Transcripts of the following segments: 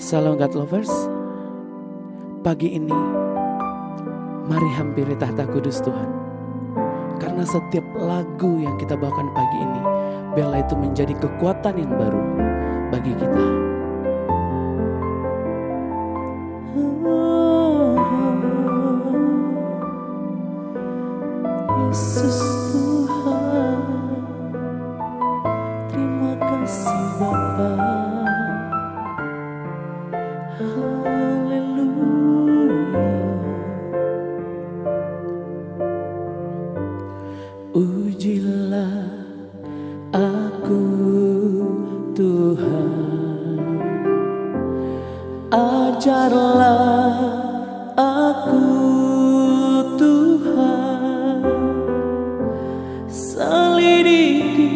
Salam God Lovers. Pagi ini mari hampiri tahta kudus Tuhan. Karena setiap lagu yang kita bawakan pagi ini, biarlah itu menjadi kekuatan yang baru bagi kita. Yesus Tuhan, terima kasih Bapa. Haleluya. Ujilah aku Tuhan, ajarlah aku Tuhan, selidiki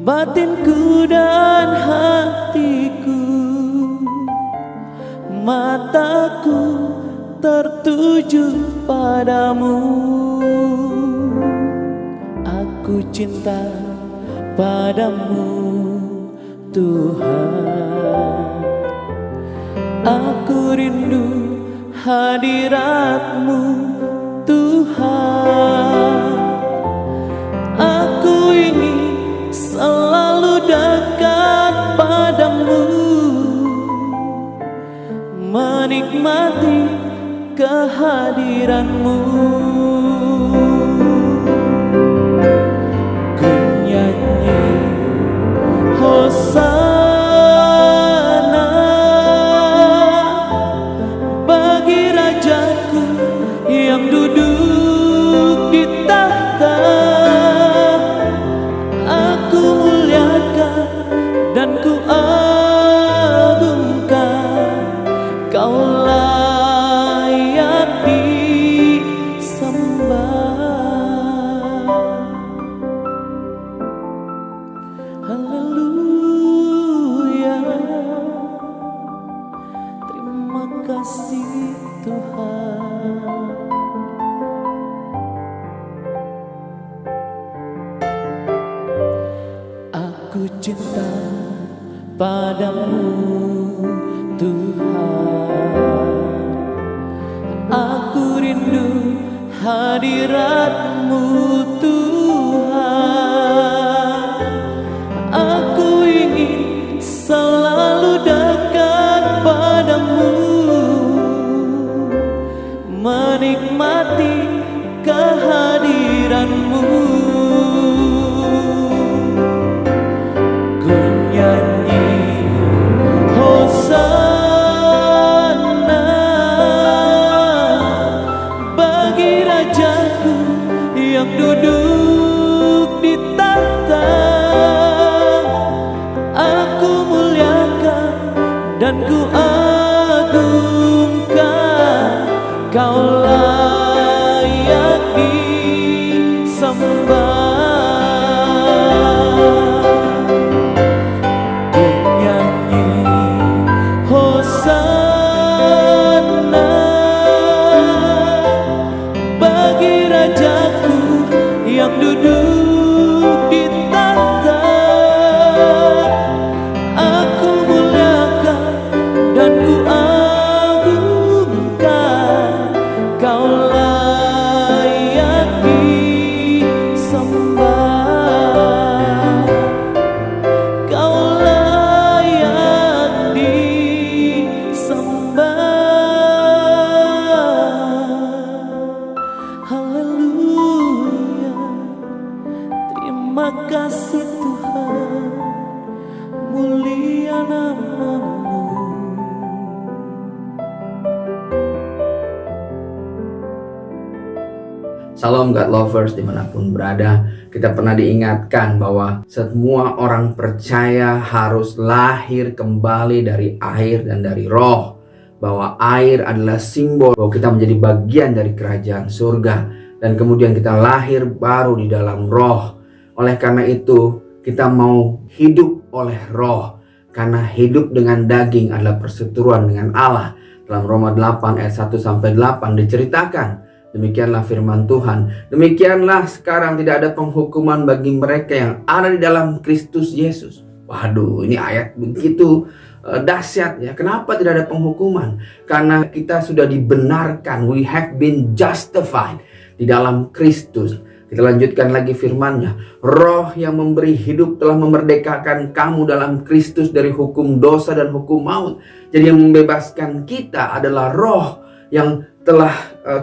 batinku dan hatiku, mataku tertuju padamu. Aku cinta padamu Tuhan, aku rindu hadirat-Mu Tuhan. Aku ingin selalu dekat padamu, menikmati kehadiran-Mu. Ku nyanyi Hosana bagi Rajaku yang duduk di tahta. Aku muliakan dan ku agungkan, Kau layak disembah. Haleluya. Terima kasih Tuhan. Aku cinta padamu Tuhan, aku rindu hadirat-Mu Tuhan. Aku ingin selalu dekat padamu, menikmati kehadiran-Mu. Ku nyanyi Hosana bagi Rajaku yang duduk di tahta. Aku muliakan dan ku agungkan, Kau layak disembah. Ku nyanyi Hosana bagi Rajaku yang duduk di tahta. Aku muliakan dan ku agungkan, Kau layak disembah. Kau layak disembah. Haleluya. Terima kasih Tuhan, mulia nama-Mu. Salam God Lovers dimanapun berada. Kita pernah diingatkan bahwa semua orang percaya harus lahir kembali dari air dan dari roh. Bahwa air adalah simbol bahwa kita menjadi bagian dari kerajaan surga. Dan kemudian kita lahir baru di dalam roh. Oleh karena itu kita mau hidup oleh roh. Karena hidup dengan daging adalah perseteruan dengan Allah. Dalam Roma 8 ayat 1-8 diceritakan, demikianlah firman Tuhan. Demikianlah sekarang tidak ada penghukuman bagi mereka yang ada di dalam Kristus Yesus. Waduh, ini ayat begitu dahsyat ya. Kenapa tidak ada penghukuman? Karena kita sudah dibenarkan, we have been justified di dalam Kristus. Kita lanjutkan lagi firman-Nya. Roh yang memberi hidup telah memerdekakan kamu dalam Kristus dari hukum dosa dan hukum maut. Jadi yang membebaskan kita adalah roh yang telah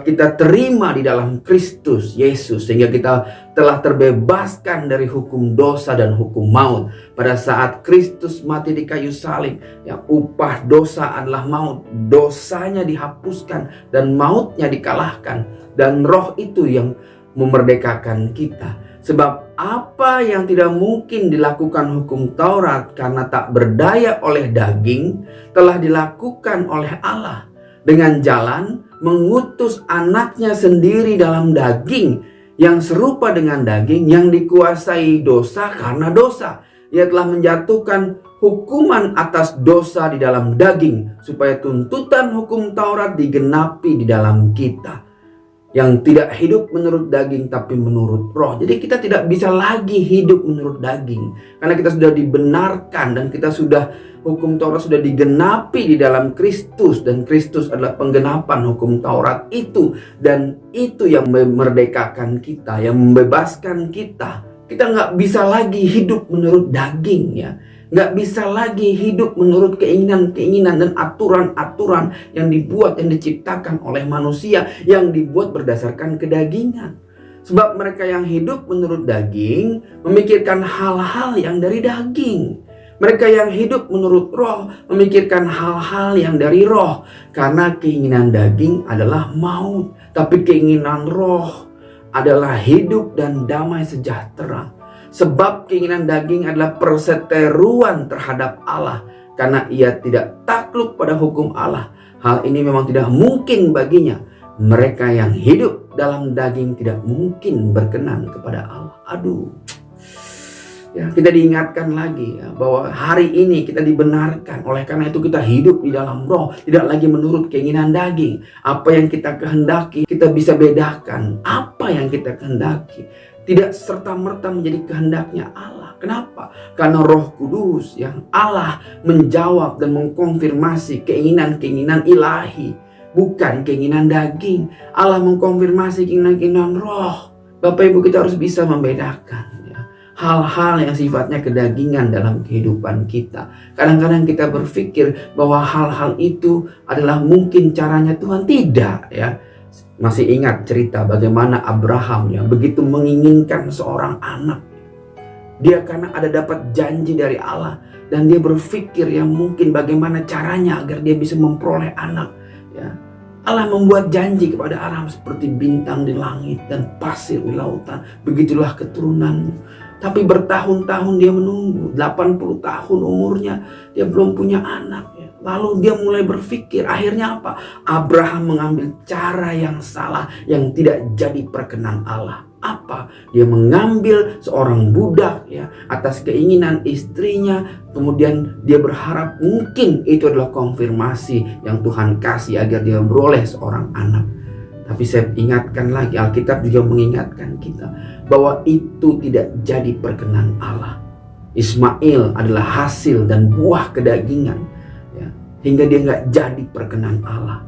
kita terima di dalam Kristus Yesus, sehingga kita telah terbebaskan dari hukum dosa dan hukum maut. Pada saat Kristus mati di kayu salib, yang upah dosa adalah maut, dosanya dihapuskan dan mautnya dikalahkan, dan roh itu yang memerdekakan kita. Sebab apa yang tidak mungkin dilakukan hukum Taurat karena tak berdaya oleh daging, telah dilakukan oleh Allah dengan jalan mengutus anaknya sendiri dalam daging yang serupa dengan daging yang dikuasai dosa karena dosa. Ia telah menjatuhkan hukuman atas dosa di dalam daging, supaya tuntutan hukum Taurat digenapi di dalam kita, yang tidak hidup menurut daging tapi menurut roh. Jadi kita tidak bisa lagi hidup menurut daging, karena kita sudah dibenarkan dan kita sudah, hukum Taurat sudah digenapi di dalam Kristus, dan Kristus adalah penggenapan hukum Taurat itu, dan itu yang memerdekakan kita, yang membebaskan kita. Kita nggak bisa lagi hidup menurut daging ya. Nggak bisa lagi hidup menurut keinginan-keinginan dan aturan-aturan yang dibuat, yang diciptakan oleh manusia, yang dibuat berdasarkan kedagingan. Sebab mereka yang hidup menurut daging memikirkan hal-hal yang dari daging. Mereka yang hidup menurut roh memikirkan hal-hal yang dari roh. Karena keinginan daging adalah maut, tapi keinginan roh adalah hidup dan damai sejahtera. Sebab keinginan daging adalah perseteruan terhadap Allah, karena ia tidak takluk pada hukum Allah. Hal ini memang tidak mungkin baginya. Mereka yang hidup dalam daging tidak mungkin berkenan kepada Allah. Aduh. Ya, kita diingatkan lagi ya, bahwa hari ini kita dibenarkan. Oleh karena itu kita hidup di dalam roh, tidak lagi menurut keinginan daging. Apa yang kita kehendaki, kita bisa bedakan apa yang kita kehendaki. Tidak serta-merta menjadi kehendaknya Allah. Kenapa? Karena Roh Kudus yang Allah menjawab dan mengkonfirmasi keinginan-keinginan ilahi, bukan keinginan daging. Allah mengkonfirmasi keinginan-keinginan roh. Bapak Ibu, kita harus bisa membedakan hal-hal yang sifatnya kedagingan dalam kehidupan kita. Kadang-kadang kita berpikir bahwa hal-hal itu adalah mungkin caranya Tuhan. Tidak ya. Masih ingat cerita bagaimana Abraham yang begitu menginginkan seorang anak. Dia karena ada dapat janji dari Allah, dan dia berpikir ya mungkin bagaimana caranya agar dia bisa memperoleh anak ya. Allah membuat janji kepada Abraham, seperti bintang di langit dan pasir di lautan, begitulah keturunanmu. Tapi bertahun-tahun dia menunggu, 80 tahun umurnya, dia belum punya anak ya. Lalu dia mulai berpikir, akhirnya apa? Abraham mengambil cara yang salah, yang tidak jadi perkenan Allah. Apa? Dia mengambil seorang budak ya, atas keinginan istrinya. Kemudian dia berharap mungkin itu adalah konfirmasi yang Tuhan kasih agar dia beroleh seorang anak. Tapi saya ingatkan lagi, Alkitab juga mengingatkan kita bahwa itu tidak jadi perkenan Allah. Ismail adalah hasil dan buah kedagingan ya, hingga dia nggak jadi perkenan Allah.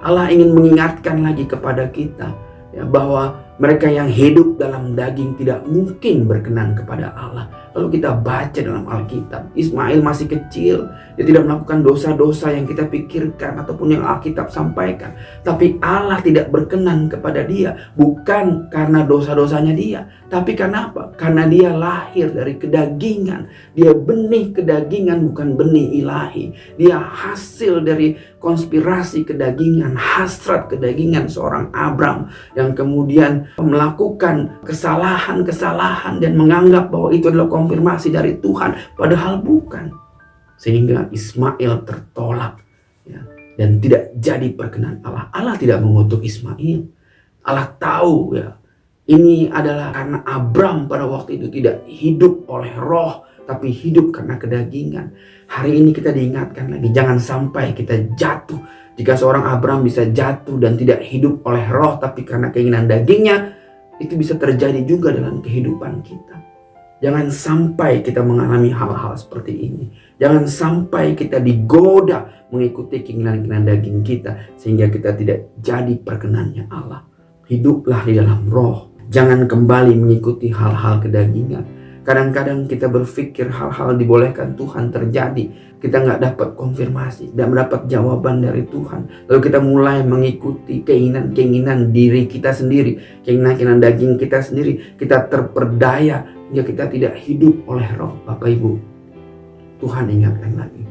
Allah ingin mengingatkan lagi kepada kita ya, bahwa mereka yang hidup dalam daging tidak mungkin berkenan kepada Allah. Kalau kita baca dalam Alkitab, Ismail masih kecil, dia tidak melakukan dosa-dosa yang kita pikirkan ataupun yang Alkitab sampaikan. Tapi Allah tidak berkenan kepada dia, bukan karena dosa-dosanya dia, tapi karena apa? Karena dia lahir dari kedagingan. Dia benih kedagingan, bukan benih ilahi. Dia hasil dari konspirasi kedagingan, hasrat kedagingan seorang Abraham yang kemudian melakukan kesalahan-kesalahan dan menganggap bahwa itu adalah konfirmasi dari Tuhan, padahal bukan. Sehingga Ismail tertolak ya, dan tidak jadi perkenan Allah. Allah tidak mengutuk Ismail. Allah tahu ya, ini adalah karena Abraham pada waktu itu tidak hidup oleh roh, tapi hidup karena kedagingan. Hari ini kita diingatkan lagi, jangan sampai kita jatuh. Jika seorang Abraham bisa jatuh dan tidak hidup oleh roh, tapi karena keinginan dagingnya, itu bisa terjadi juga dalam kehidupan kita. Jangan sampai kita mengalami hal-hal seperti ini. Jangan sampai kita digoda mengikuti keinginan-keinginan daging kita sehingga kita tidak jadi perkenannya Allah. Hiduplah di dalam roh. Jangan kembali mengikuti hal-hal kedagingan. Kadang-kadang kita berpikir hal-hal dibolehkan Tuhan terjadi. Kita nggak dapat konfirmasi, tidak mendapat jawaban dari Tuhan. Lalu kita mulai mengikuti keinginan-keinginan diri kita sendiri, keinginan-keinginan daging kita sendiri. Kita terperdaya hingga kita tidak hidup oleh roh. Bapak Ibu, Tuhan ingatkan lagi.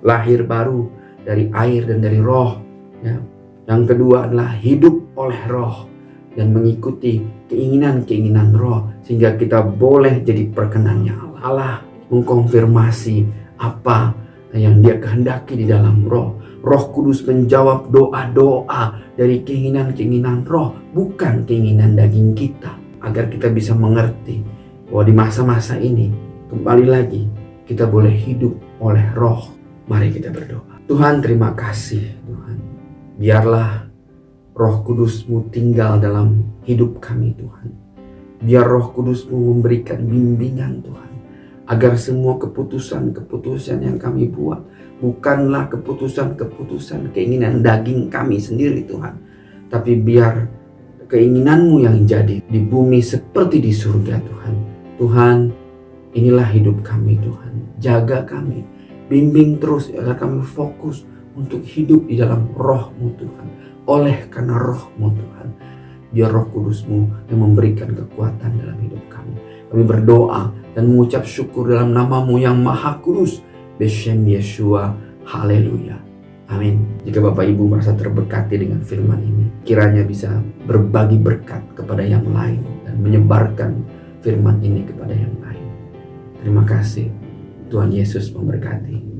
Lahir baru dari air dan dari roh. Ya. Yang kedua adalah hidup oleh roh dan mengikuti keinginan-keinginan roh sehingga kita boleh jadi perkenannya Allah. Allah mengkonfirmasi apa yang Dia kehendaki di dalam roh. Roh Kudus menjawab doa-doa dari keinginan-keinginan roh, bukan keinginan daging kita, agar kita bisa mengerti bahwa di masa-masa ini kembali lagi kita boleh hidup oleh roh. Mari kita berdoa. Tuhan, terima kasih Tuhan. Biarlah Roh Kudus-Mu tinggal dalam hidup kami Tuhan. Biar Roh Kudus-Mu memberikan bimbingan Tuhan. Agar semua keputusan-keputusan yang kami buat bukanlah keputusan-keputusan keinginan daging kami sendiri Tuhan. Tapi biar keinginan-Mu yang jadi di bumi seperti di surga Tuhan. Tuhan, inilah hidup kami Tuhan. Jaga kami. Bimbing terus agar kami fokus untuk hidup di dalam roh-Mu Tuhan. Oleh karena roh-Mu Tuhan, biar Roh Kudus-Mu yang memberikan kekuatan dalam hidup kami. Kami berdoa dan mengucap syukur dalam nama-Mu yang Maha Kudus. Beshem Yeshua, haleluya. Amin. Jika Bapak Ibu merasa terberkati dengan firman ini, kiranya bisa berbagi berkat kepada yang lain dan menyebarkan firman ini kepada yang lain. Terima kasih. Tuhan Yesus memberkati.